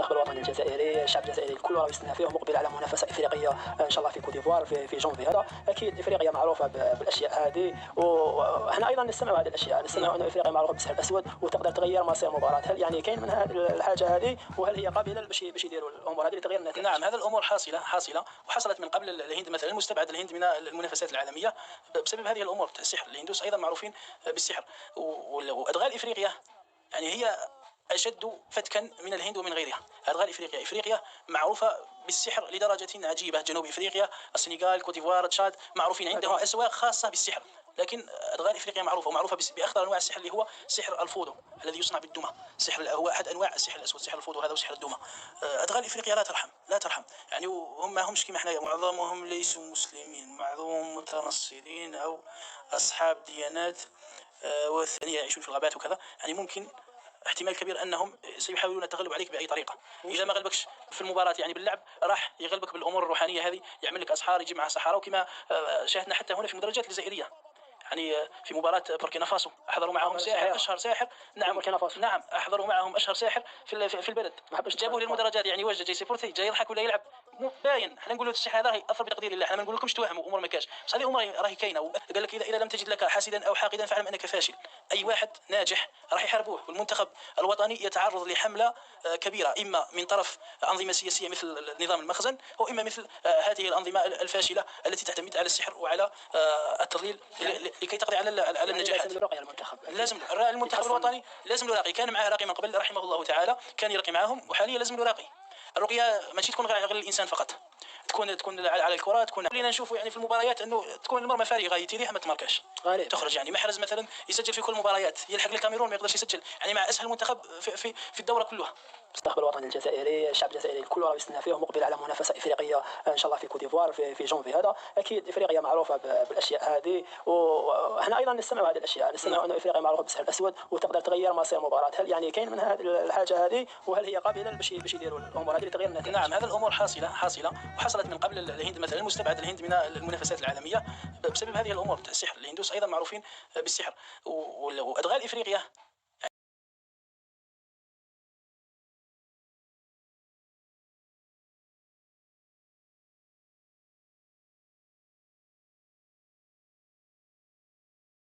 المنتخب الوطني الجزائري، الشعب الجزائري الكل راه يستنى فيه ومقبل على منافسه افريقيه ان شاء الله في كوت ديفوار في جونفي هذا. اكيد افريقيا معروفه بالاشياء هذه، وحنا ايضا نستمع هذه الاشياء، نستمع ان افريقيا معروفه بالسحر الاسود وتقدر تغير مصير المباراه. هل يعني كاين من الحاجه هذه، وهل هي قابله باش يديروا الامور هذه لتغيير النتائج؟ نعم، هذا الامور حاصله وحصلت من قبل. الهند مثلا مستبعد الهند من المنافسات العالميه بسبب هذه الامور. السحر، الهندوس ايضا معروفين بالسحر، وادغال افريقيا يعني هي أشد فتكا من الهند ومن غيرها. أدغال إفريقيا معروفة بالسحر لدرجة عجيبة. جنوب إفريقيا، السنغال، كوت ديفوار، تشاد معروفين عندهم أسواق خاصة بالسحر. لكن أدغال إفريقيا معروفة ومعروفة بأخطر أنواع السحر اللي هو سحر الفودو الذي يصنع بالدمى. سحر هو أحد أنواع السحر الأسود، سحر الفودو هذا وسحر الدمى. أدغال إفريقيا لا ترحم يعني. وهم ما همش كما حنايا، معظمهم ليسوا مسلمين، معظمهم متنصرين أو أصحاب ديانات والثانية يعيشون في الغابات وكذا. يعني ممكن احتمال كبير انهم سيحاولون التغلب عليك باي طريقه. اذا ما غلبكش في المباراه يعني باللعب، راح يغلبك بالامور الروحانيه هذه، يعمل لك اسحار، يجي معها سحاره. وكما شاهدنا حتى هنا في المدرجات الجزائريه، يعني في مباراة بوركينا فاسو أحضروا معهم ساحر، أشهر ساحر. نعم بوركينا فاسو، نعم أحضروا معهم أشهر ساحر في البلد. جابوه للمدرجات، يعني واش جاي سيبورتي، جاي يضحك ولا يلعب؟ باين. حنا نقولوا السحر هذا يأثر بتقدير الله، حنا ما نقول لكمش توهموا امور ما كاش، بس هذه امور راهي كاينه. قال لك اذا لم تجد لك حاسدا او حاقدا فاعلم انك فاشل. اي واحد ناجح راح يحاربوه. والمنتخب الوطني يتعرض لحمله كبيره، اما من طرف انظمه سياسيه مثل نظام المخزن، او اما مثل هذه الانظمه الفاشله التي تعتمد على السحر وعلى التضليل لكي تقضي على النجاحات. لازم المنتخب الوطني لازم له راقي. كان معاه راقي من قبل رحمه الله تعالى، كان يرقي معاهم، وحاليا لازم له راقي. الرقيه ماشي تكون غير الانسان فقط، تكون على الكره. تكون خلينا نشوفوا يعني في المباريات انه تكون المرمى فارغه، يتيريها ما تماركاش، تخرج. يعني محرز مثلا يسجل في كل المباريات، يلحق الكاميرون ما يقدرش يسجل، يعني مع اسهل منتخب في الدوره كلها. المنتخب الوطني الجزائري، الشعب الجزائري الكل راه يستنى فيه ومقبل على منافسه افريقيه ان شاء الله في كوت ديفوار في جونفي هذا. اكيد افريقيا معروفه بالاشياء هذه، وحنا ايضا نستمع هذه الاشياء، نستمع ان افريقيا معروفه بالسحر الاسود وتقدر تغير مصير المباراه. هل يعني كاين من الحاجه هذه، وهل هي قابله باش يديروا الامور هذه لتغيير النتائج؟ نعم، هذا الامور حاصله وحصلت من قبل. الهند مثلا مستبعد الهند من المنافسات العالميه بسبب هذه الامور. السحر، الهندوس ايضا معروفين بالسحر، وادغال افريقيا